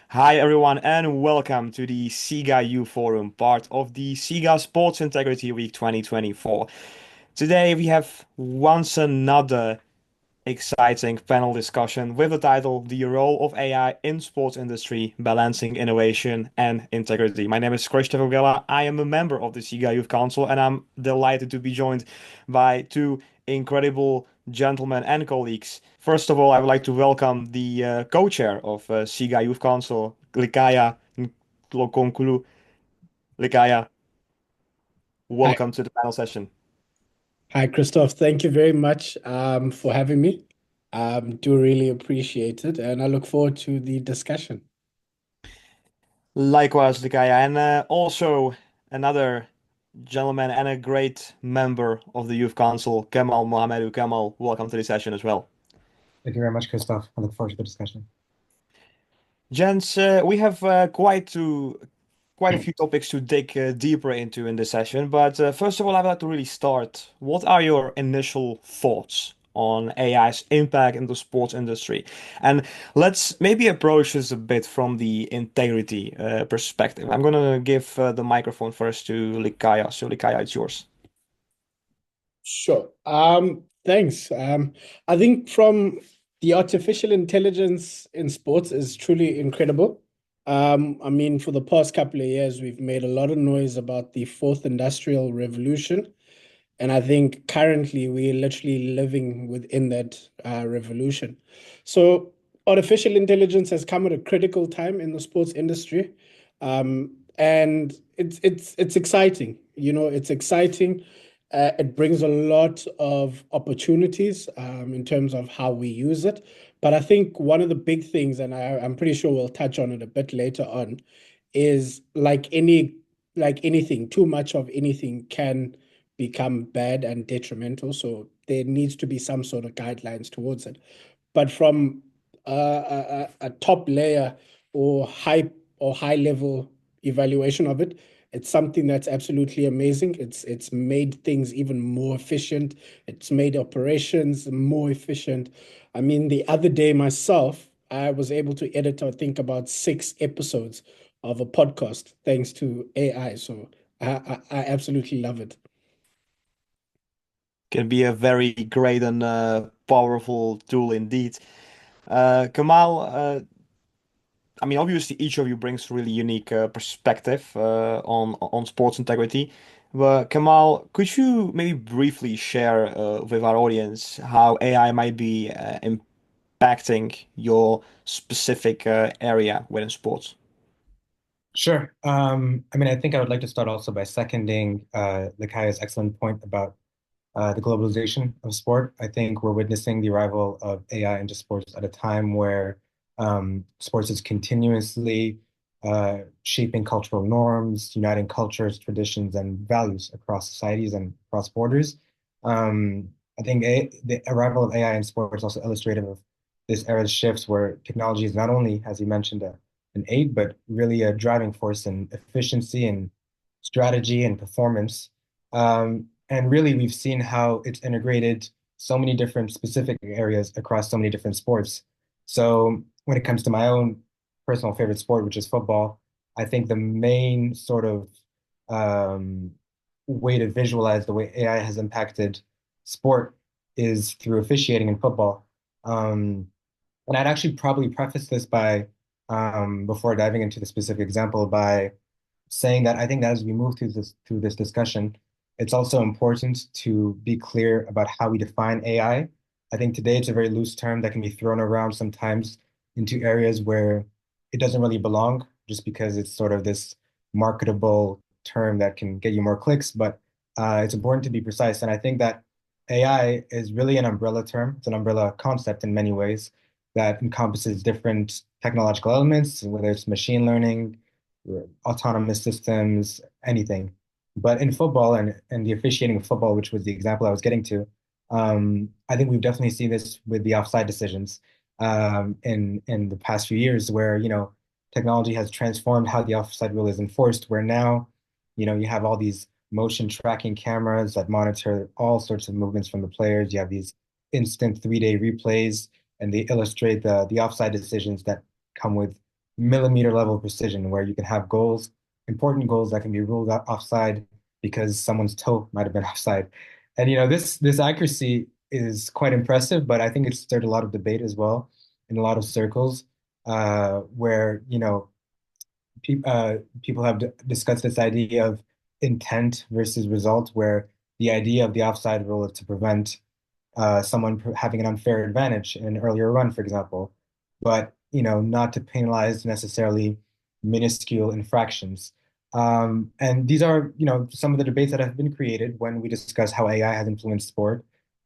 Hi everyone and welcome to the Siga U Forum, part of the Siga Sports Integrity Week 2024. Today we have once another exciting panel discussion with the title The Role of AI in Sports Industry, Balancing Innovation and Integrity. My name is Christopher Gela. I am a member of the Siga Youth Council and I'm delighted to be joined by two incredible gentlemen and colleagues. First of all, I would like to welcome the co-chair of Siga Youth Council, Likaya Nkonkulu. Likaya, Hi, welcome to the panel session. hi, Christoph. Thank you very much for having me. Do really appreciate it, and I look forward to the discussion. Likewise, Likaya, and also another gentleman and a great member of the Youth Council, Kemal Mohamedou. Kemal, welcome to the session as well. Thank you very much, Christoph. I look forward to the discussion. Gents, we have quite a few topics to dig deeper into in this session, but first of all, I'd like to really start. What are your initial thoughts on AI's impact in the sports industry? And let's maybe approach this a bit from the integrity perspective. I'm gonna give the microphone first to Likaya. So, Likaya, it's yours. Sure. Thanks. I think from the artificial intelligence in sports is truly incredible. I mean, for the past couple of years, we've made a lot of noise about the fourth industrial revolution. And I think currently we're literally living within that revolution. So artificial intelligence has come at a critical time in the sports industry. And it's exciting. It's exciting. It brings a lot of opportunities in terms of how we use it. But I think one of the big things, and I'm pretty sure we'll touch on it a bit later on, is like anything, too much of anything can become bad and detrimental. So there needs to be some sort of guidelines towards it. But from a top layer or high level evaluation of it, it's something that's absolutely amazing. It's made things even more efficient. It's made operations more efficient. I mean, the other day myself, I was able to edit, I think, about 6 episodes of a podcast thanks to AI. So I absolutely love it. Can be a very great and powerful tool indeed. Kamal, I mean, obviously, each of you brings really unique perspective on sports integrity. But Kamal, could you maybe briefly share with our audience how AI might be impacting your specific area within sports? Sure. I think I would like to start also by seconding Likaya's excellent point about the globalization of sport. I think we're witnessing the arrival of AI into sports at a time where sports is continuously shaping cultural norms, uniting cultures, traditions, and values across societies and across borders. I think the arrival of AI in sports is also illustrative of this era's shifts where technology is not only, as you mentioned, an aid, but really a driving force in efficiency and strategy and performance. And really, we've seen how it's integrated so many different specific areas across so many different sports. So when it comes to my own personal favorite sport, which is football, I think the main sort of um, way to visualize the way AI has impacted sport is through officiating in football. And I'd actually probably preface this by, before diving into the specific example, by saying that I think that as we move through this discussion, it's also important to be clear about how we define AI. I think today it's a very loose term that can be thrown around sometimes into areas where it doesn't really belong, just because it's sort of this marketable term that can get you more clicks. But it's important to be precise. And I think that AI is really an umbrella term. It's an umbrella concept in many ways that encompasses different technological elements, whether it's machine learning, autonomous systems, anything. But in football and the officiating of football, which was the example I was getting to, I think we've definitely seen this with the offside decisions in the past few years, where technology has transformed how the offside rule is enforced. Where now, you have all these motion tracking cameras that monitor all sorts of movements from the players. You have these instant 3-day replays, and they illustrate the offside decisions that come with millimeter level precision where you can have goals, important goals that can be ruled out offside because someone's toe might have been offside. And this accuracy is quite impressive, but I think it's stirred a lot of debate as well in a lot of circles, where people have discussed this idea of intent versus result, where the idea of the offside rule is to prevent someone having an unfair advantage in an earlier run, for example, but not to penalize necessarily minuscule infractions. And these are, some of the debates that have been created when we discuss how AI has influenced sport,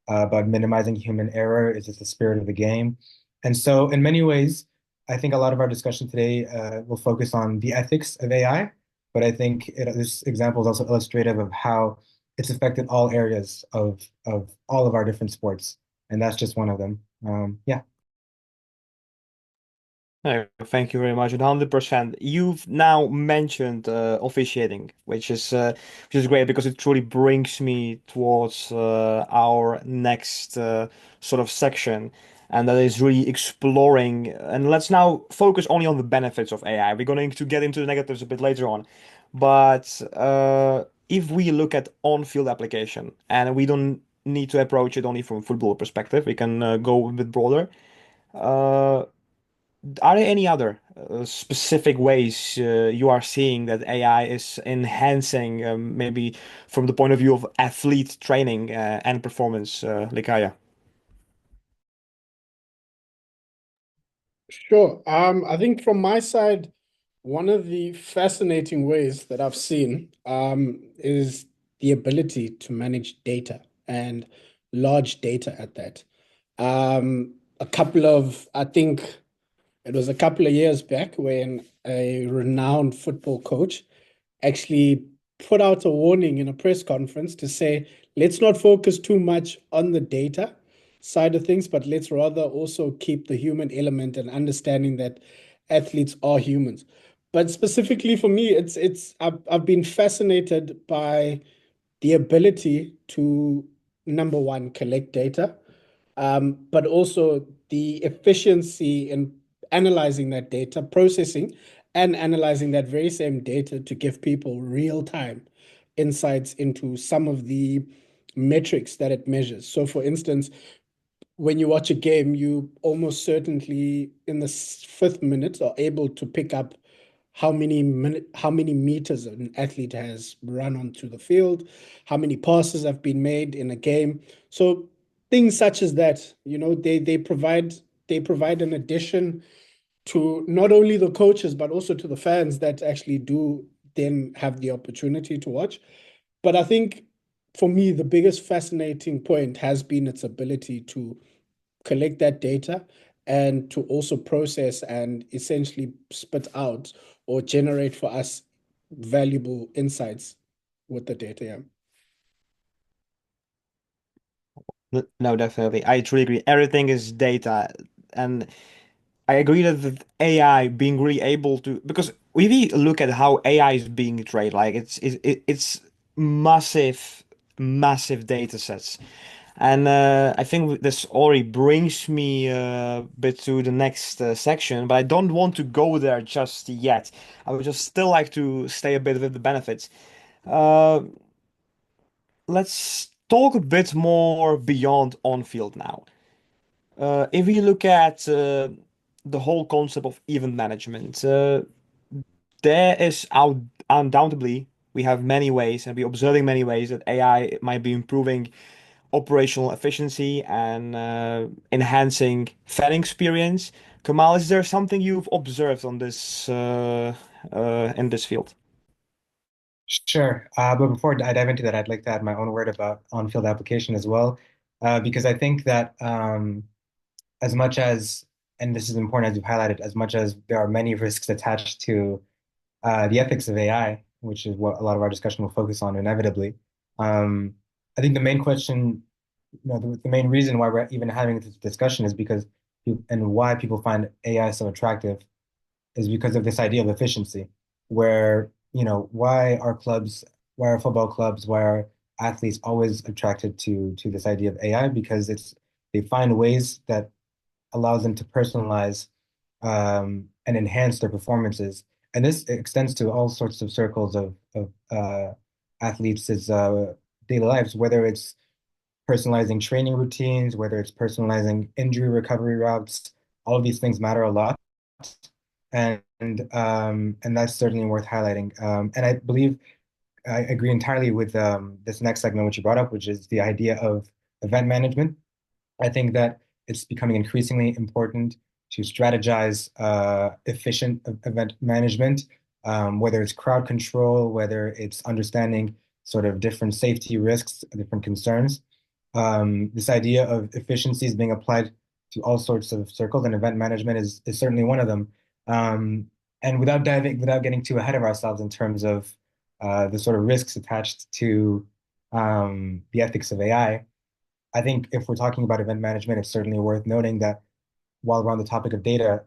about minimizing human error. Is it the spirit of the game? And so, in many ways, I think a lot of our discussion today will focus on the ethics of AI, but I think this example is also illustrative of how it's affected all areas of all of our different sports, and that's just one of them. Yeah. No, thank you very much. 100%. You've now mentioned officiating, which is great because it truly brings me towards our next sort of section, and that is really exploring. And let's now focus only on the benefits of AI. We're going to get into the negatives a bit later on, but if we look at on-field application, and we don't need to approach it only from a football perspective, we can go a bit broader. Uh, are there any other specific ways you are seeing that AI is enhancing, maybe from the point of view of athlete training and performance, Likaya? Sure. I think from my side, one of the fascinating ways that I've seen is the ability to manage data and large data at that. I think it was a couple of years back when a renowned football coach actually put out a warning in a press conference to say, let's not focus too much on the data side of things, but let's rather also keep the human element and understanding that athletes are humans. But specifically for me, I've been fascinated by the ability to, number one, collect data, but also the efficiency in analyzing that data, processing and analyzing that very same data to give people real-time insights into some of the metrics that it measures. So, for instance, when you watch a game, you almost certainly in the fifth minute are able to pick up how many meters an athlete has run onto the field, how many passes have been made in a game. So things such as that, they provide an addition to not only the coaches but also to the fans that actually do then have the opportunity to watch. But I think for me, the biggest fascinating point has been its ability to collect that data and to also process and essentially spit out or generate for us valuable insights with the data. Yeah. No, definitely. I truly agree. Everything is data. And I agree that the AI being really able to, because if we look at how AI is being trained, like it's massive, massive data sets. And I think this already brings me a bit to the next section, but I don't want to go there just yet. I would just still like to stay a bit with the benefits. Uh, let's talk a bit more beyond on-field now. If we look at the whole concept of event management, there is undoubtedly we have many ways, and we're observing many ways that AI might be improving operational efficiency and enhancing fan experience. Kamal, is there something you've observed on this in this field? Sure. But before I dive into that, I'd like to add my own word about on-field application as well, because I think that as much as, and this is important as you've highlighted, as much as there are many risks attached to the ethics of AI, which is what a lot of our discussion will focus on inevitably. Um, I think the main question, the main reason why we're even having this discussion is because, and why people find AI so attractive is because of this idea of efficiency, where, why are football clubs, why are athletes always attracted to this idea of AI? Because they find ways that allows them to personalize and enhance their performances. And this extends to all sorts of circles of athletes' daily lives, whether it's personalizing training routines, whether it's personalizing injury recovery routes. All of these things matter a lot, and that's certainly worth highlighting. And I believe I agree entirely with this next segment which you brought up, which is the idea of event management. I think that it's becoming increasingly important to strategize efficient event management, whether it's crowd control, whether it's understanding sort of different safety risks, different concerns. This idea of efficiency is being applied to all sorts of circles, and event management is certainly one of them. And without getting too ahead of ourselves in terms of the sort of risks attached to the ethics of I think if we're talking about event management, it's certainly worth noting that while we're on the topic of data,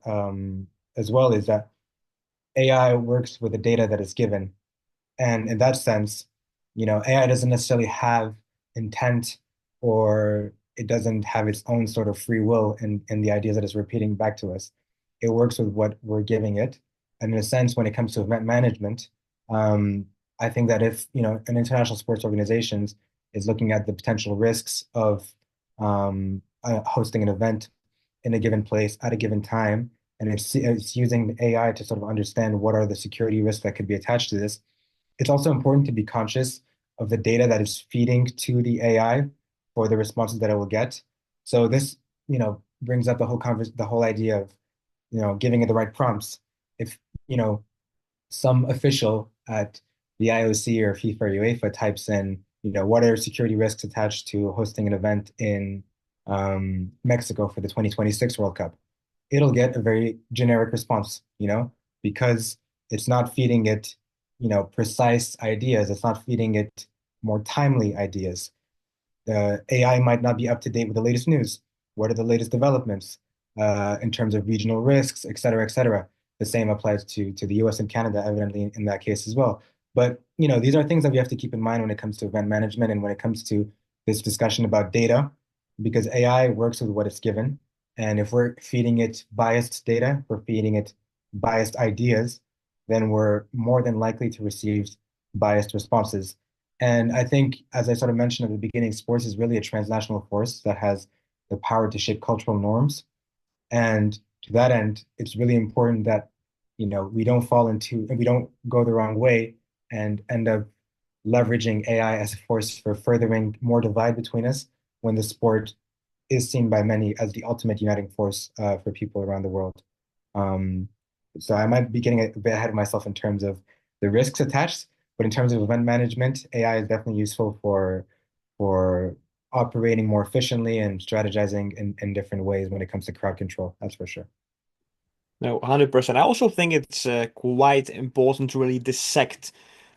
as well, is that AI works with the data that is given. And in that sense, AI doesn't necessarily have intent, or it doesn't have its own sort of free will in the ideas that it's repeating back to us. It works with what we're giving it. And in a sense, when it comes to event management, um, I think that if, an international sports organizations is looking at the potential risks of hosting an event in a given place at a given time, and it's using AI to sort of understand what are the security risks that could be attached to this. It's also important to be conscious of the data that is feeding to the AI for the responses that it will get. So this, brings up the whole idea of, giving it the right prompts. If, you know, some official at the IOC or FIFA or UEFA types in, what are security risks attached to hosting an event in Mexico for the 2026 World Cup? It'll get a very generic response, because it's not feeding it, precise ideas. It's not feeding it more timely ideas. The AI might not be up to date with the latest news. What are the latest developments in terms of regional risks, et cetera, et cetera? The same applies to the US and Canada, evidently in that case as well. But these are things that we have to keep in mind when it comes to event management and when it comes to this discussion about data, because AI works with what it's given. And if we're feeding it biased data, we're feeding it biased ideas, then we're more than likely to receive biased responses. And I think, as I sort of mentioned at the beginning, sports is really a transnational force that has the power to shape cultural norms. And to that end, it's really important that, we don't go the wrong way and end up leveraging AI as a force for furthering more divide between us when the sport is seen by many as the ultimate uniting force for people around the world. Um, so I might be getting a bit ahead of myself in terms of the risks attached, but in terms of event management, AI is definitely useful for operating more efficiently and strategizing in different ways when it comes to crowd control. That's for sure. No, 100%. I also think it's quite important to really dissect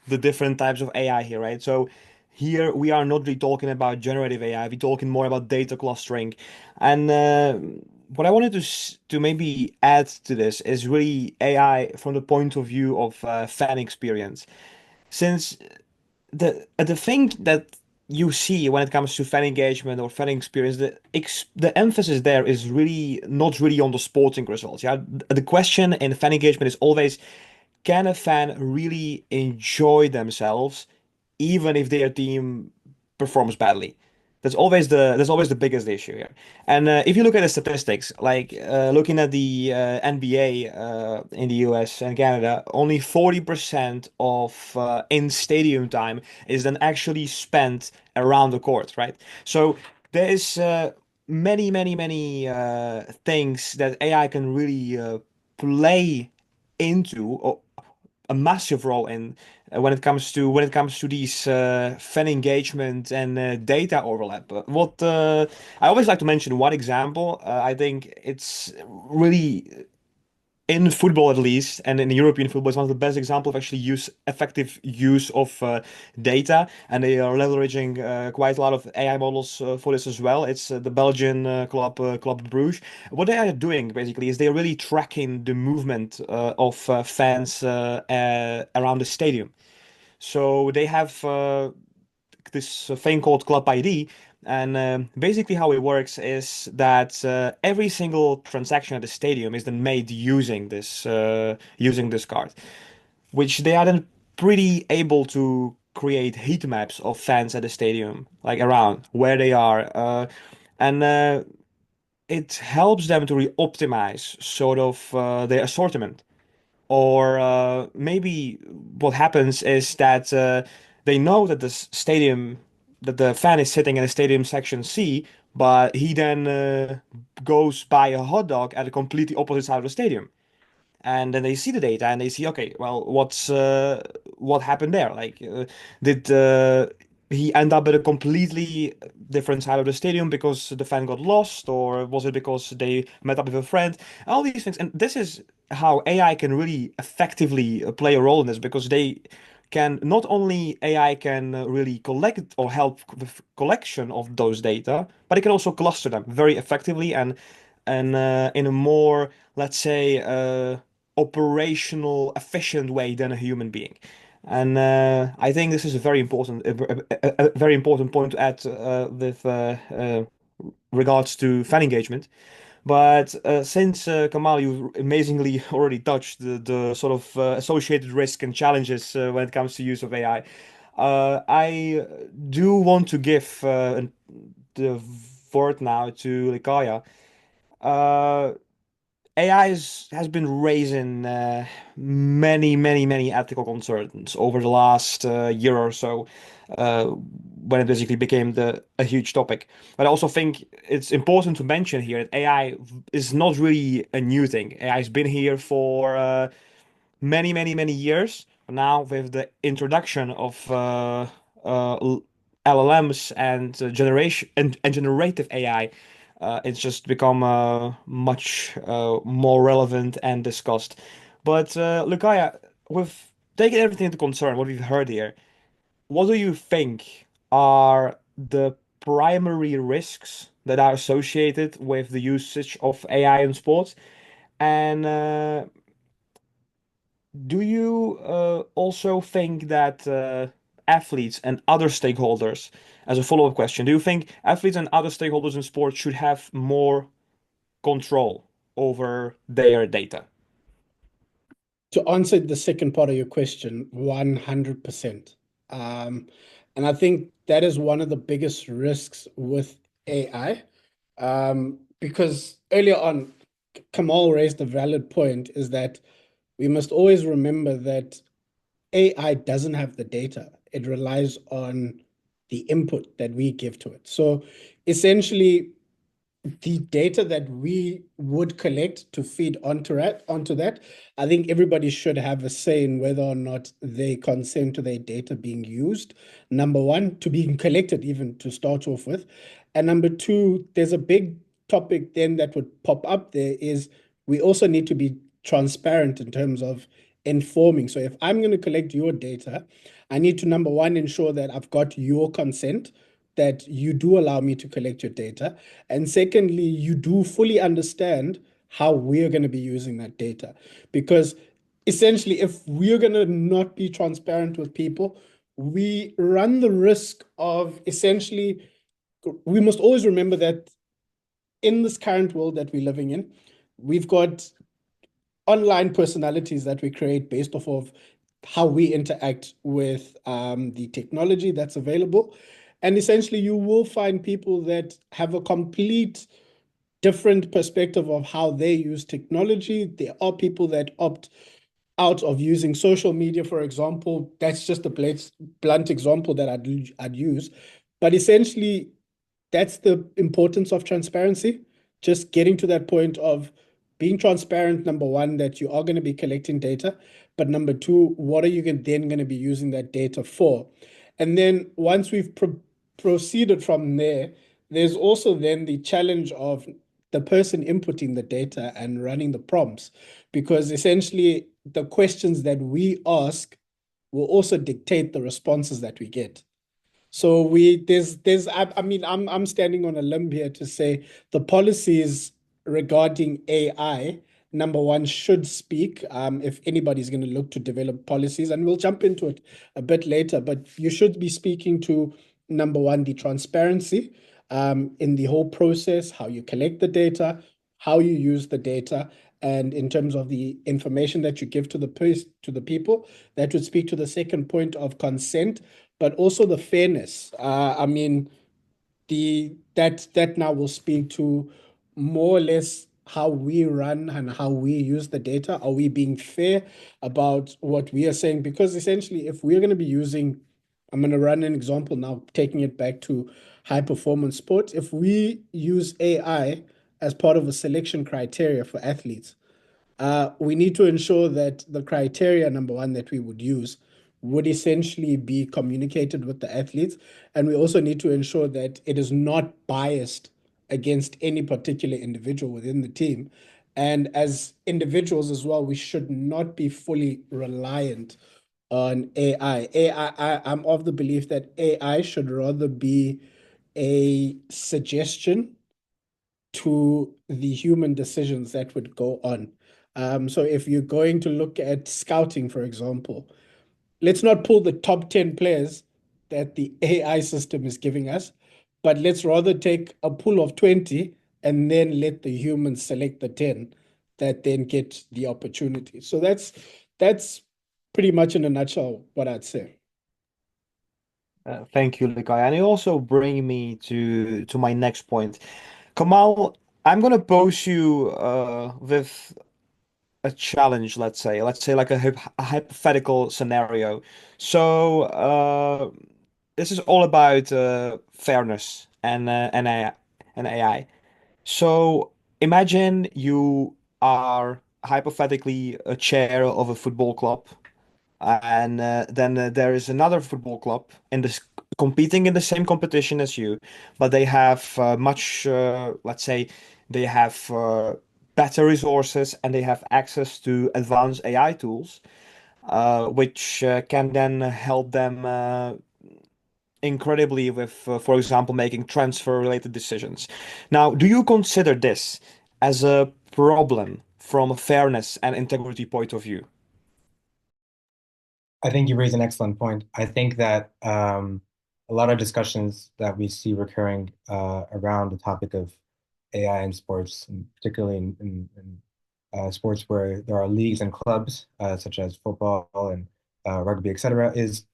the different types of AI here, right? So here we are not really talking about generative AI, we're talking more about data clustering. And what I wanted to maybe add to this is really AI from the point of view of fan experience. Since the thing that you see when it comes to fan engagement or fan experience, the emphasis there is really not really on the sporting results. Yeah, the question in fan engagement is always, can a fan really enjoy themselves even if their team performs badly? That's always the biggest issue here. And if you look at the statistics, like looking at the NBA in the US and Canada, only 40% of in stadium time is then actually spent around the court, right? So there is many things that AI can really play into a massive role in when it comes to these fan engagement and data overlap. What I always like to mention one example. I think it's really in football at least, and in European football, it's one of the best examples of actually effective use of data, and they are leveraging quite a lot of AI models for this as well. It's the Belgian Club Brugge. What they are doing basically is they're really tracking the movement of fans around the stadium. So they have this thing called Club ID, And basically, how it works is that every single transaction at the stadium is then made using this card, which they are then pretty able to create heat maps of fans at the stadium, like around where they are, and it helps them to re-optimize sort of their assortment. Or maybe what happens is that they know that that the fan is sitting in the stadium section C, but he then goes buy a hot dog at a completely opposite side of the stadium. And then they see the data and they see, okay, well, what happened there? Like, did he end up at a completely different side of the stadium because the fan got lost, or was it because they met up with a friend? All these things, and this is how AI can really effectively play a role in this, because they can not only AI can really collect or help with collection of those data, but it can also cluster them very effectively and in a more, let's say, operational, efficient way than a human being. And I think this is a very important, a very important point to add with regards to fan engagement. But since Kamal, you amazingly already touched the sort of associated risk and challenges when it comes to use of AI, I do want to give the word now to Likaya. Uh, AI has been raising many ethical concerns over the last year or so, when it basically became a huge topic. But I also think it's important to mention here that AI is not really a new thing. AI has been here for many years. Now, with the introduction of LLMs and and generative AI, it's just become much more relevant and discussed. But Lukaya, with taking everything into concern, what we've heard here, what do you think are the primary risks that are associated with the usage of AI in sports? And do you also think that athletes and other stakeholders, as a follow-up question, do you think athletes and other stakeholders in sports should have more control over their data? To answer the second part of your question, 100%. And I think that is one of the biggest risks with AI. Because earlier on, Kamal raised a valid point, is that we must always remember that AI doesn't have the data. It relies on the input that we give to it. So essentially, the data that we would collect to feed onto that, I think everybody should have a say in whether or not they consent to their data being used. Number one, to being collected, even to start off with. And number two, there's a big topic then that would pop up there is we also need to be transparent in terms of informing. So if I'm going to collect your data, I need to, number one, ensure that I've got your consent, that you do allow me to collect your data. And secondly, you do fully understand how we're going to be using that data. Because essentially, if we're going to not be transparent with people, we run the risk of essentially, we must always remember that in this current world that we're living in, we've got online personalities that we create based off of how we interact with the technology that's available. And essentially, you will find people that have a complete different perspective of how they use technology. There are people that opt out of using social media, for example. That's just a blunt example that I'd use. But essentially, that's the importance of transparency. Just getting to that point of being transparent, number one, that you are going to be collecting data, but number two, what are you then going to be using that data for? And then once we've proceeded from there, there's also then the challenge of the person inputting the data and running the prompts, because essentially the questions that we ask will also dictate the responses that we get. So I mean, I'm standing on a limb here to say the policies regarding AI, number one, should speak. If anybody's going to look to develop policies, and we'll jump into it a bit later, but you should be speaking to, number one, the transparency. in the whole process, how you collect the data, how you use the data, and in terms of the information that you give to the people. That would speak to the second point of consent, but also the fairness. I mean, that now will speak to more or less how we run and how we use the data. Are we being fair about what we are saying? Because essentially, if we're going to be using, I'm going to run an example now, taking it back to high performance sports. If we use AI as part of a selection criteria for athletes, we need to ensure that the criteria, number one, that we would use would essentially be communicated with the athletes. And we also need to ensure that it is not biased against any particular individual within the team. And as individuals as well, we should not be fully reliant on AI. I'm of the belief that AI should rather be a suggestion to the human decisions that would go on. So if you're going to look at scouting, for example, let's not pull the top 10 players that the AI system is giving us, but let's rather take a pool of 20 and then let the humans select the 10 that then get the opportunity. So that's pretty much in a nutshell what I'd say. Thank you, Likai. And you also bring me to my next point. Kamal, I'm gonna pose you with a challenge, let's say. Let's say like a hypothetical scenario. So this is all about fairness and AI. So imagine you are hypothetically a chair of a football club, and then there is another football club in this competing in the same competition as you, but they have much, let's say, they have better resources and they have access to advanced AI tools, which can then help them incredibly with, for example, making transfer-related decisions. Now, do you consider this as a problem from a fairness and integrity point of view? I think you raise an excellent point. I think that a lot of discussions that we see recurring around the topic of AI in sports, and particularly in sports where there are leagues and clubs, such as football and rugby, etc., is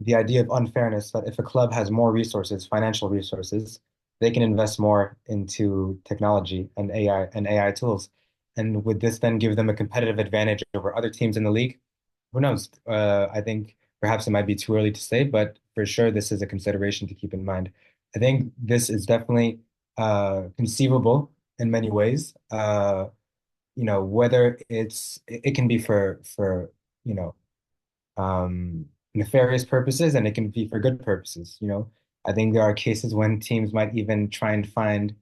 the idea of unfairness that if a club has more resources, financial resources, they can invest more into technology and AI tools. And would this then give them a competitive advantage over other teams in the league? Who knows? I think perhaps it might be too early to say, but for sure, this is a consideration to keep in mind. I think this is definitely conceivable in many ways. Whether it can be for you know nefarious purposes and it can be for good purposes. I think there are cases when teams might even try and find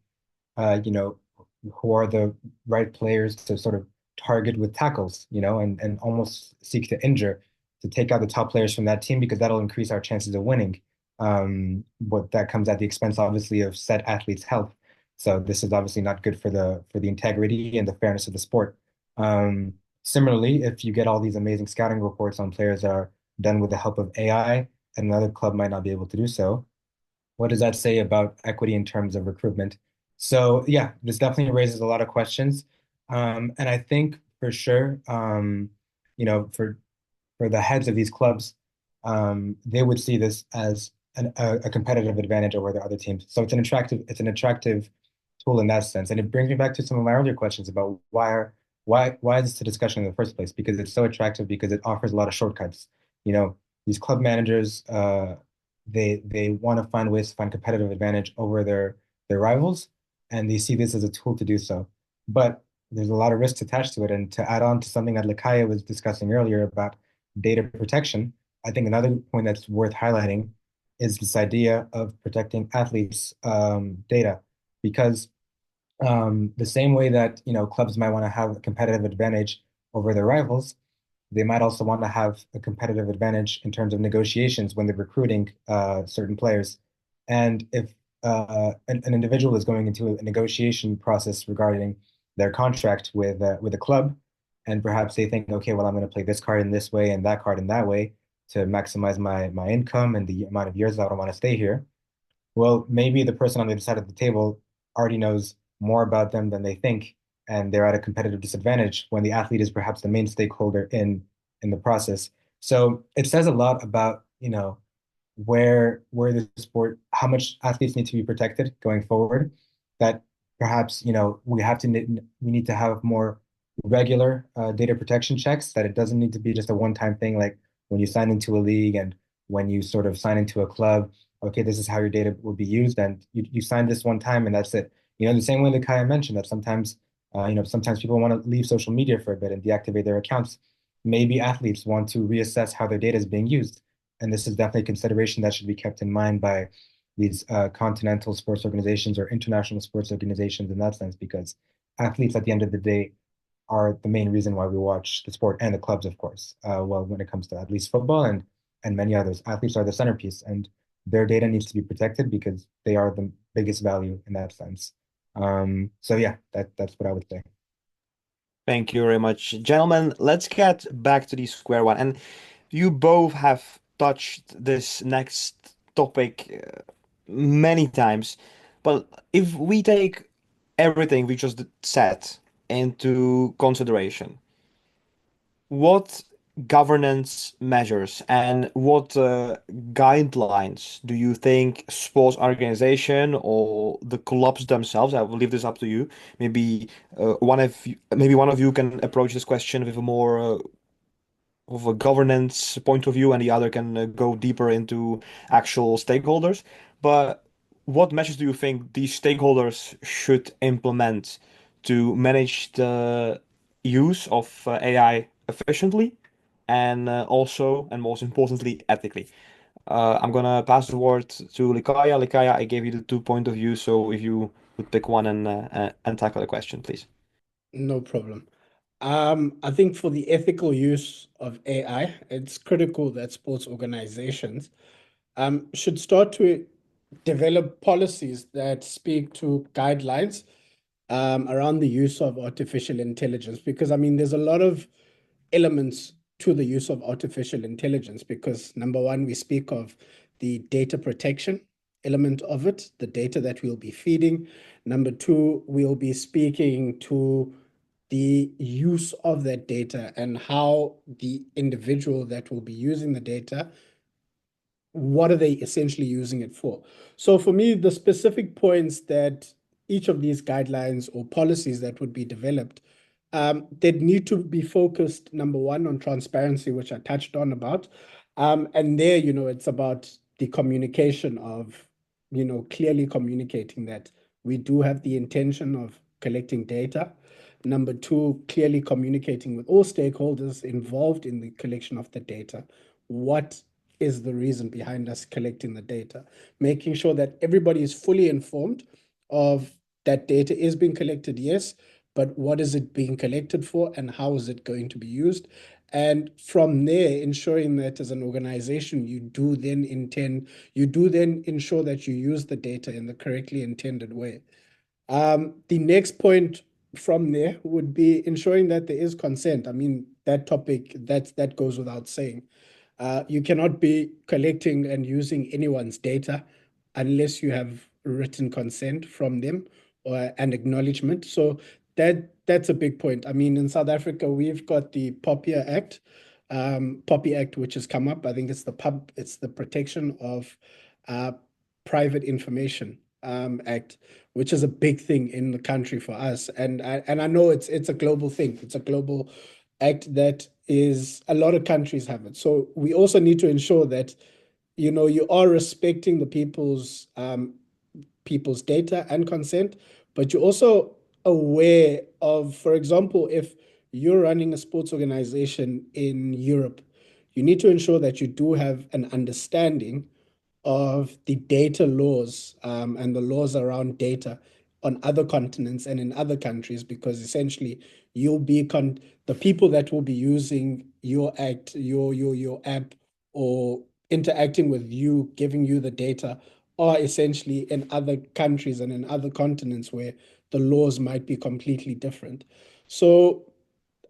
who are the right players to sort of target with tackles, and almost seek to injure to take out the top players from that team because that'll increase our chances of winning. But that comes at the expense, obviously, of said athlete's health. So this is obviously not good for the integrity and the fairness of the sport. Similarly, if you get all these amazing scouting reports on players that are done with the help of AI, and another club might not be able to do so, what does that say about equity in terms of recruitment? So yeah, this definitely raises a lot of questions. And I think for sure, for the heads of these clubs, they would see this as a competitive advantage over the other teams. So it's an attractive tool in that sense. And it brings me back to some of my earlier questions about why is this a discussion in the first place? Because it's so attractive because it offers a lot of shortcuts. You know, these club managers, they want to find ways to find competitive advantage over their rivals, and they see this as a tool to do so. But there's a lot of risks attached to it. And to add on to something that Lakaya was discussing earlier about data protection, I think another point that's worth highlighting is this idea of protecting athletes' data, because the same way that clubs might want to have a competitive advantage over their rivals, they might also want to have a competitive advantage in terms of negotiations when they're recruiting certain players. And if an individual is going into a negotiation process regarding their contract with a club, and perhaps they think, okay, well, I'm going to play this card in this way and that card in that way to maximize my income and the amount of years that I want to stay here. well, maybe the person on the other side of the table already knows more about them than they think, and they're at a competitive disadvantage when the athlete is perhaps the main stakeholder in the process. So it says a lot about, where the sport, how much athletes need to be protected going forward, that perhaps, we need to have more regular data protection checks, that it doesn't need to be just a one-time thing, like when you sign into a league and when you sort of sign into a club, okay, this is how your data will be used, and you sign this one time and that's it. The same way that Kaya mentioned that sometimes people want to leave social media for a bit and deactivate their accounts. Maybe athletes want to reassess how their data is being used. And this is definitely a consideration that should be kept in mind by these continental sports organizations or international sports organizations in that sense, because athletes at the end of the day are the main reason why we watch the sport, and the clubs, of course. Well, when it comes to at least football and many others, athletes are the centerpiece, and their data needs to be protected because they are the biggest value in that sense. So yeah, that's what I would say. Thank you very much, gentlemen. Let's get back to the square one. And you both have touched this next topic many times. But if we take everything we just said into consideration, what governance measures and what guidelines do you think sports organization or the clubs themselves, I will leave this up to you, maybe maybe one of you can approach this question with a more of a governance point of view, and the other can go deeper into actual stakeholders. But what measures do you think these stakeholders should implement to manage the use of AI efficiently and also, and most importantly, ethically? I'm gonna pass the word to Likaya. Likaya, I gave you the two point of view, so if you would pick one and tackle the question, please. No problem. I think for the ethical use of AI, it's critical that sports organizations should start to develop policies that speak to guidelines around the use of artificial intelligence. Because, I mean, there's a lot of elements to the use of artificial intelligence because, number one, we speak of the data protection element of it, the data that we'll be feeding. Number two, we'll be speaking to the use of that data and how the individual that will be using the data, what are they essentially using it for? So for me, the specific points that each of these guidelines or policies that would be developed, they'd need to be focused, number one, on transparency, which I touched on about. And there, it's about the communication of, clearly communicating that we do have the intention of collecting data. Number two, clearly communicating with all stakeholders involved in the collection of the data. What is the reason behind us collecting the data? Making sure that everybody is fully informed of that data is being collected, yes, but what is it being collected for and how is it going to be used? And from there, ensuring that as an organization, you do then ensure that you use the data in the correctly intended way. The next point from there would be ensuring that there is consent. I mean, that topic, that goes without saying. You cannot be collecting and using anyone's data unless you have written consent from them or an acknowledgement. So that's a big point. I mean, in South Africa, we've got the POPI Act, which has come up. I think it's the Protection of uh, Private Information Act, which is a big thing in the country for us. And I know it's a global thing. It's a global act that is a lot of countries have it. So we also need to ensure that you are respecting the people's data and consent, but you're also aware of, for example, if you're running a sports organization in Europe, you need to ensure that you do have an understanding of the data laws and the laws around data on other continents and in other countries, because essentially the people that will be using your app or interacting with you, giving you the data, are essentially in other countries and in other continents where the laws might be completely different. So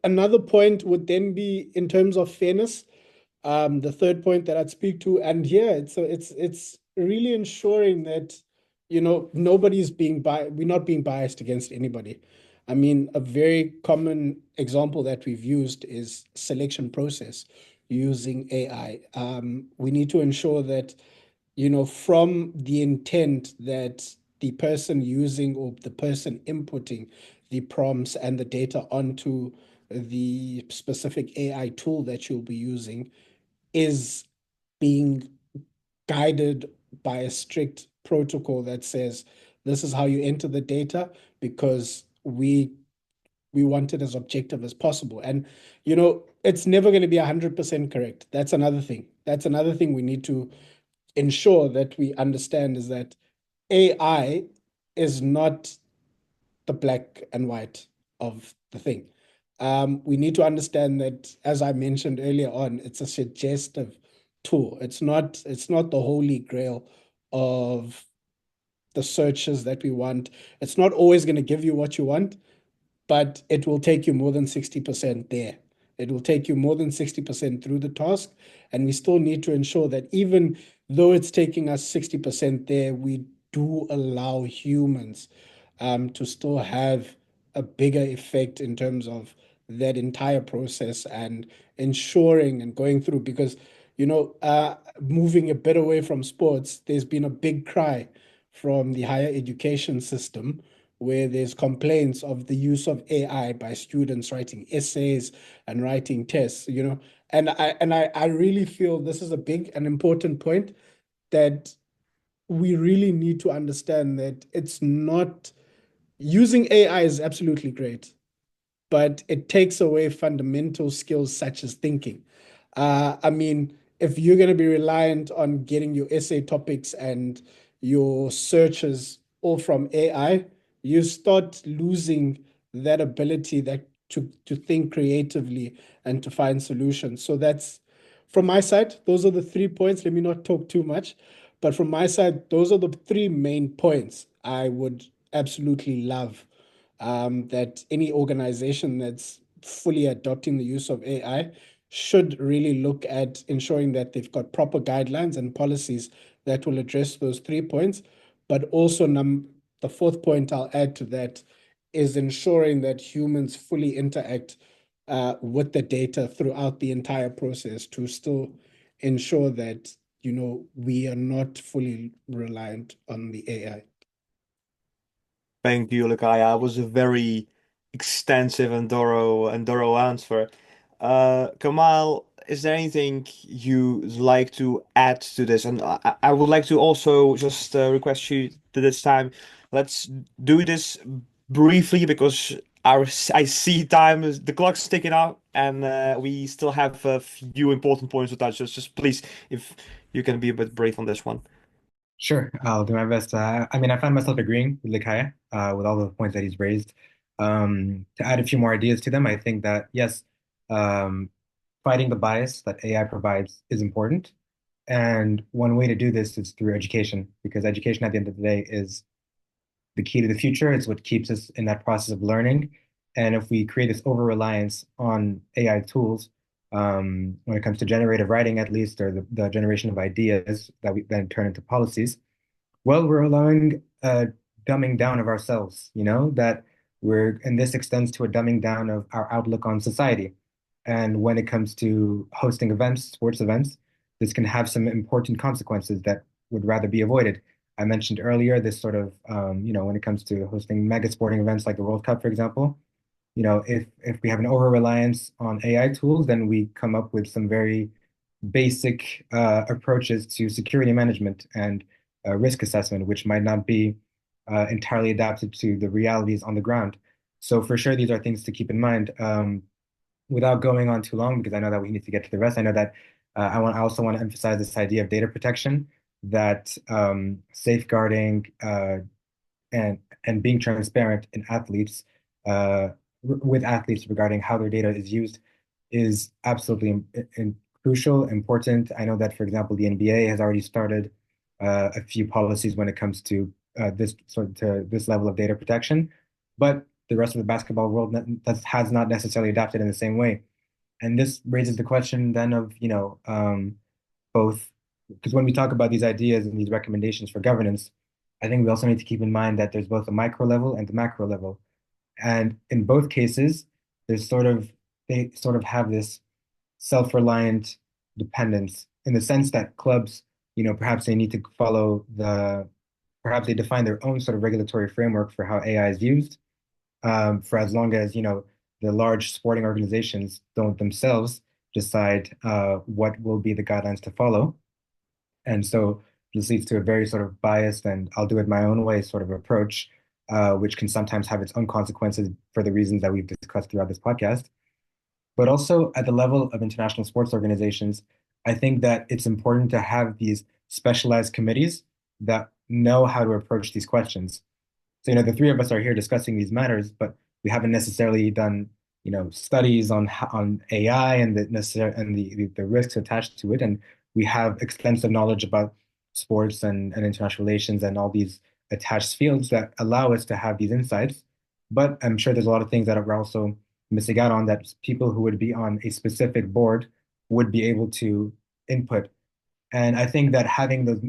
another point would then be in terms of fairness. The third point that I'd speak to, and yeah, really ensuring that, nobody's being we're not being biased against anybody. I mean, a very common example that we've used is selection process using AI. We need to ensure that, from the intent that the person using or the person inputting the prompts and the data onto the specific AI tool that you'll be using is being guided by a strict protocol that says this is how you enter the data because we want it as objective as possible. And it's never going to be 100% correct. That's another thing. That's another thing we need to ensure that we understand is that AI is not the black and white of the thing. We need to understand that, as I mentioned earlier on, it's a suggestive tool. It's not the holy grail of the searches that we want. It's not always going to give you what you want, but it will take you more than 60% there. It will take you more than 60% through the task. And we still need to ensure that even though it's taking us 60% there, we do allow humans to still have a bigger effect in terms of that entire process and ensuring and going through. Because, moving a bit away from sports, there's been a big cry from the higher education system where there's complaints of the use of AI by students writing essays and writing tests, and I really feel this is a big and important point that we really need to understand that it's not using AI is absolutely great, but it takes away fundamental skills such as thinking. I mean, if you're going to be reliant on getting your essay topics and your searches all from AI, you start losing that ability that to think creatively and to find solutions. So that's from my side, those are the 3 points. Let me not talk too much, but from my side, those are the three main points I would absolutely love that any organization that's fully adopting the use of AI should really look at ensuring that they've got proper guidelines and policies that will address those 3 points. But also, the fourth point I'll add to that is ensuring that humans fully interact with the data throughout the entire process to still ensure that, we are not fully reliant on the AI. Thank you, Lakaya. It was a very extensive and thorough answer. Kamal, is there anything you'd like to add to this? And I would like to also just request you to this time. Let's do this briefly because I see the clock's ticking out, and we still have a few important points to touch. Just please, if you can be a bit brief on this one. Sure, I'll do my best. I mean, I find myself agreeing with Likaya, with all the points that he's raised. To add a few more ideas to them, I think that yes, um, fighting the bias that AI provides is important. And one way to do this is through education, because education at the end of the day is the key to the future. It's what keeps us in that process of learning. And if we create this over-reliance on AI tools, when it comes to generative writing, at least, or the generation of ideas that we then turn into policies, well, we're allowing a dumbing down of ourselves, that and this extends to a dumbing down of our outlook on society. And when it comes to hosting events, sports events, this can have some important consequences that would rather be avoided. I mentioned earlier this sort of, when it comes to hosting mega sporting events like the World Cup, for example, if we have an over reliance on AI tools, then we come up with some very basic approaches to security management and risk assessment, which might not be entirely adapted to the realities on the ground. So for sure, these are things to keep in mind. Without going on too long, because I know that we need to get to the rest, I know that I also want to emphasize this idea of data protection, that safeguarding and being transparent in athletes with athletes regarding how their data is used is absolutely crucial, important. I know that, for example, the NBA has already started a few policies when it comes to this level of data protection, but the rest of the basketball world has not necessarily adapted in the same way. And this raises the question then of, both because when we talk about these ideas and these recommendations for governance, I think we also need to keep in mind that there's both a micro level and the macro level. And in both cases, there's sort of they sort of have this self-reliant dependence in the sense that clubs, perhaps they need to follow perhaps they define their own sort of regulatory framework for how AI is used, for as long as, the large sporting organizations don't themselves decide what will be the guidelines to follow. And so this leads to a very sort of biased and I'll do it my own way sort of approach, which can sometimes have its own consequences for the reasons that we've discussed throughout this podcast. But also at the level of international sports organizations, I think that it's important to have these specialized committees that know how to approach these questions. So, the three of us are here discussing these matters, but we haven't necessarily done, studies on AI and the risks attached to it. And we have extensive knowledge about sports and international relations and all these attached fields that allow us to have these insights. But I'm sure there's a lot of things that are also missing out on that people who would be on a specific board would be able to input. And I think that having those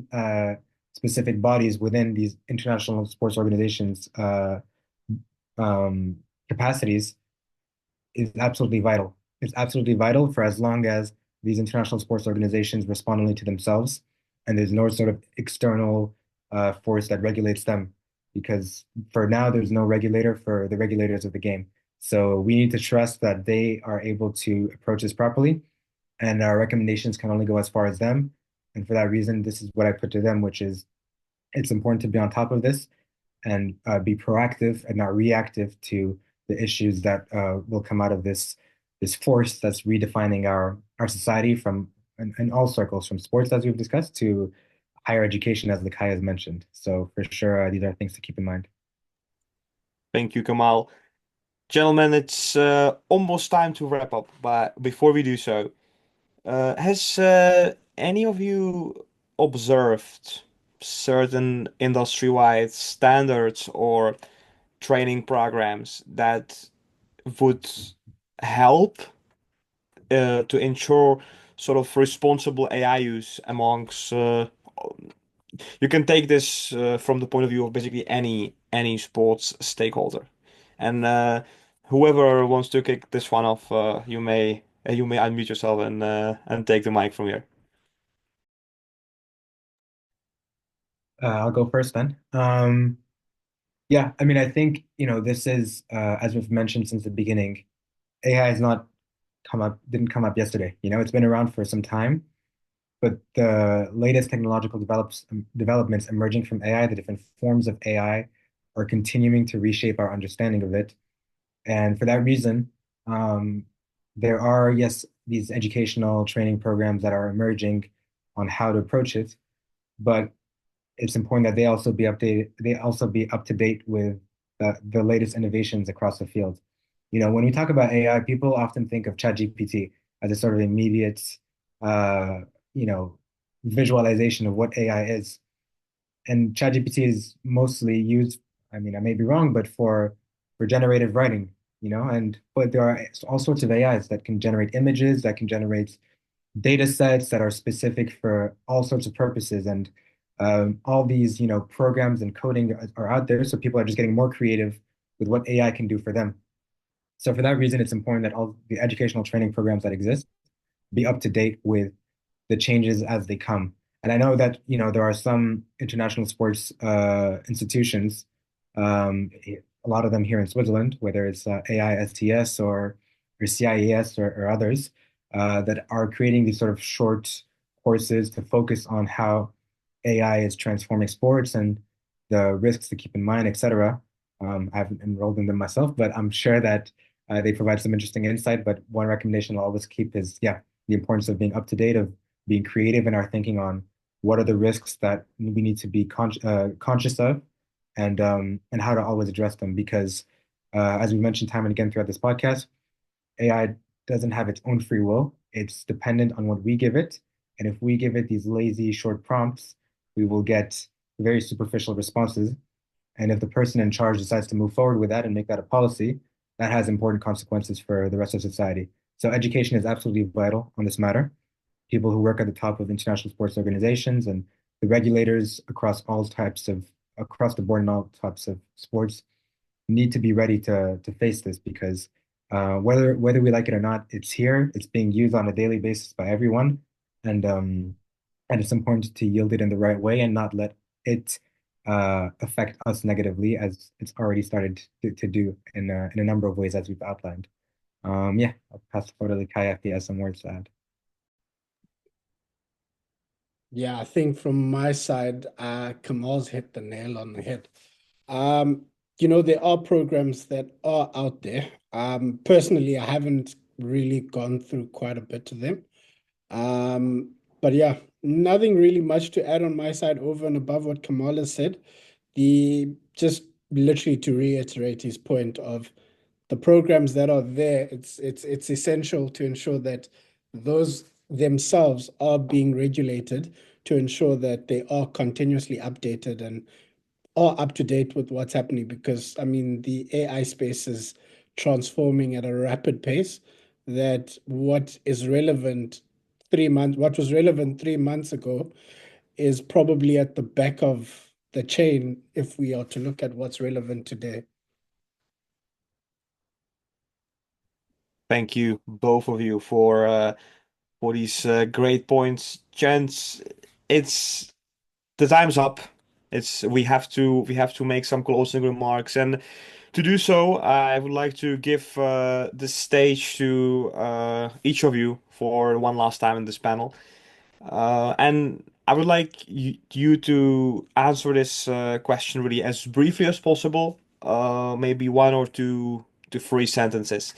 specific bodies within these international sports organizations um, capacities is absolutely vital. It's absolutely vital for as long as these international sports organizations respond only to themselves and there's no sort of external force that regulates them. Because for now, there's no regulator for the regulators of the game. So we need to trust that they are able to approach this properly, and our recommendations can only go as far as them. And for that reason, this is what I put to them, which is it's important to be on top of this and be proactive and not reactive to the issues that will come out of this force that's redefining our society from in all circles, from sports as we've discussed to higher education, as Lakai has mentioned. So for sure, these are things to keep in mind. Thank you, Kamal. Gentlemen, it's almost time to wrap up, but before we do so, has any of you observed certain industry-wide standards or training programs that would help to ensure sort of responsible AI use amongst you can take this from the point of view of basically any sports stakeholder. And whoever wants to kick this one off, you may unmute yourself and take the mic from here. I'll go first then. Yeah, I mean, I think, this is, as we've mentioned since the beginning, AI has not didn't come up yesterday. It's been around for some time, but the latest technological developments emerging from AI, the different forms of AI, are continuing to reshape our understanding of it. And for that reason, um, there are, yes, these educational training programs that are emerging on how to approach it, but it's important that they also be up to date with the latest innovations across the field. When we talk about AI, people often think of ChatGPT as a sort of immediate, uh, you know, visualization of what AI is. And ChatGPT is mostly used, I mean, I may be wrong, but for generative writing, but there are all sorts of AIs that can generate images, that can generate data sets that are specific for all sorts of purposes. And all these, programs and coding are out there. So people are just getting more creative with what AI can do for them. So for that reason, it's important that all the educational training programs that exist be up to date with the changes as they come. And I know that, there are some international sports institutions, a lot of them here in Switzerland, whether it's AISTS or CIES or others, that are creating these sort of short courses to focus on how AI is transforming sports and the risks to keep in mind, etc. I haven't enrolled in them myself, but I'm sure that they provide some interesting insight. But one recommendation I'll always keep is, yeah, the importance of being up to date, of being creative in our thinking on what are the risks that we need to be conscious of, and how to always address them. Because as we mentioned time and again throughout this podcast, AI doesn't have its own free will. It's dependent on what we give it. And if we give it these lazy short prompts, we will get very superficial responses. And if the person in charge decides to move forward with that and make that a policy, that has important consequences for the rest of society. So education is absolutely vital on this matter. people who work at the top of international sports organizations and the regulators across the board in all types of sports need to be ready to face this because whether we like it or not, it's here. It's being used on a daily basis by everyone, and um, and it's important to yield it in the right way and not let it affect us negatively as it's already started to do in a number of ways as we've outlined. Yeah, I'll pass the floor to Kai if he has some words to add. Yeah, I think from my side, Kamal's hit the nail on the head. Um, there are programs that are out there. Personally, I haven't really gone through quite a bit of them. But yeah, nothing really much to add on my side over and above what Kamal has said. The just literally to reiterate his point of the programs that are there, it's essential to ensure that those themselves are being regulated to ensure that they are continuously updated and are up to date with what's happening because I mean the AI space is transforming at a rapid pace that what was relevant 3 months ago is probably at the back of the chain if we are to look at what's relevant today. Thank you, both of you, for these great points, gents. It's the time's up. It's we have to make some closing remarks, and to do so, I would like to give the stage to each of you for one last time in this panel. And I would like you to answer this question really as briefly as possible, maybe one or two to three sentences.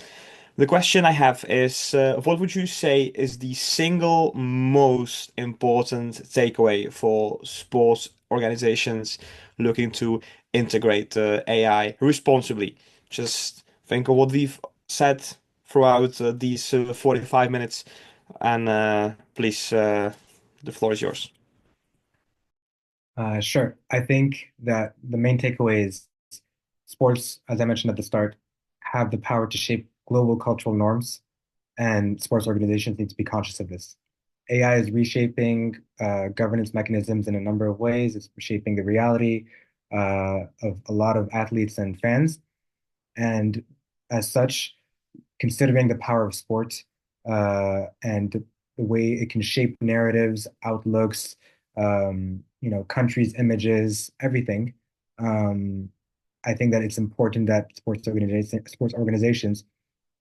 The question I have is, what would you say is the single most important takeaway for sports organizations looking to integrate AI responsibly? Just think of what we've said throughout these 45 minutes, and please, the floor is yours. Sure. I think that the main takeaway is sports, as I mentioned at the start, have the power to shape global cultural norms, and sports organizations need to be conscious of this. AI is reshaping governance mechanisms in a number of ways. It's reshaping the reality of a lot of athletes and fans. And as such, considering the power of sport and the way it can shape narratives, outlooks, countries' images, everything. Um, I think that it's important that sports organizations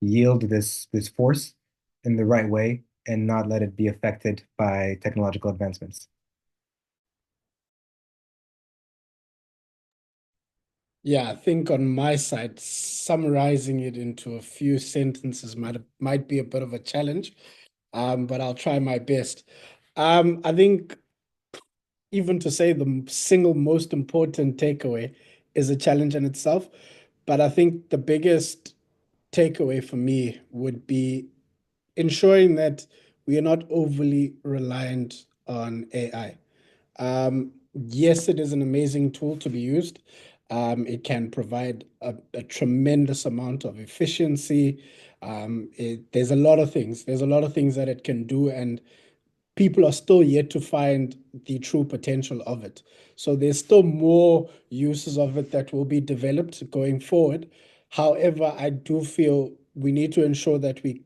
yield this force in the right way and not let it be affected by technological advancements. Yeah, I think on my side, summarizing it into a few sentences might be a bit of a challenge, but I'll try my best. I think even to say the single most important takeaway is a challenge in itself, but I think the biggest takeaway for me would be ensuring that we are not overly reliant on AI. Yes, it is an amazing tool to be used. It can provide a tremendous amount of efficiency. There's a lot of things. There's a lot of things that it can do, and people are still yet to find the true potential of it. So there's still more uses of it that will be developed going forward. However, I do feel we need to ensure that we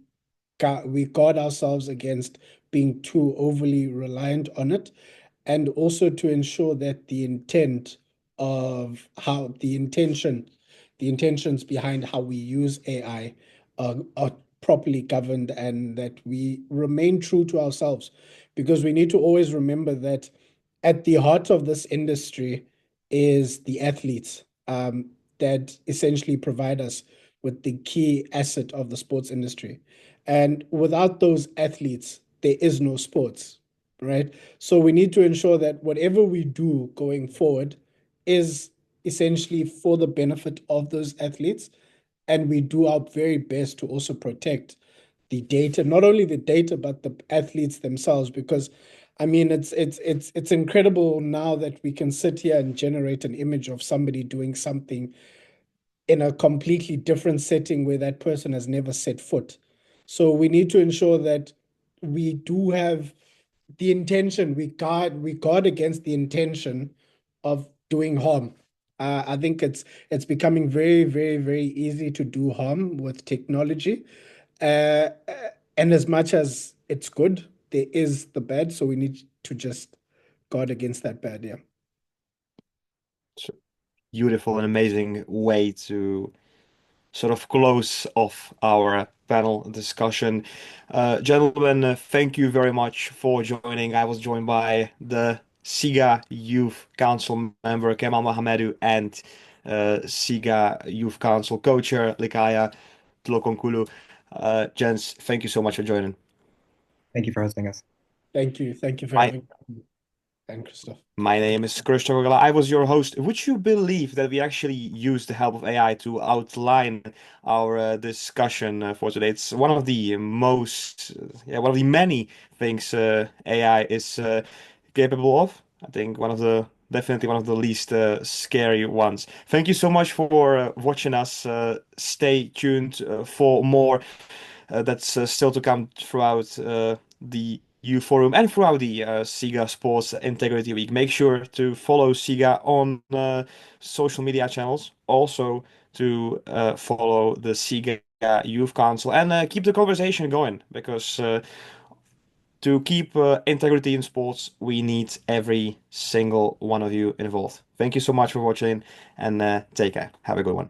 guard ourselves against being too overly reliant on it, and also to ensure that the intent of how the intentions behind how we use AI are properly governed and that we remain true to ourselves. Because we need to always remember that at the heart of this industry is the athletes that essentially provide us with the key asset of the sports industry. And without those athletes, there is no sports, right? So we need to ensure that whatever we do going forward is essentially for the benefit of those athletes. And we do our very best to also protect the data, not only the data, but the athletes themselves, because I mean it's incredible now that we can sit here and generate an image of somebody doing something in a completely different setting where that person has never set foot. So we need to ensure that we do have the intention, we guard against the intention of doing harm. I think it's becoming very, very, very easy to do harm with technology. And as much as it's good, there is the bad, so we need to just guard against that bad, yeah. So beautiful and amazing way to sort of close off our panel discussion. Gentlemen, thank you very much for joining. I was joined by the Siga Youth Council member Kemal Mohamedou and Siga Youth Council co-chair Likaya Tlokonkulu. Gents, thank you so much for joining. Thank you for hosting us. Thank you. Thank you for My having me. And Christoph. My name is Christopher Gala. I was your host. Would you believe that we actually used the help of AI to outline our discussion for today? It's one of the one of the many things AI is capable of. I think definitely one of the least scary ones. Thank you so much for watching us. Stay tuned for more that's still to come throughout the U Forum and throughout the Siga Sports Integrity Week. Make sure to follow Siga on social media channels. Also to follow the Siga Youth Council and keep the conversation going because to keep integrity in sports, we need every single one of you involved. Thank you so much for watching and take care. Have a good one.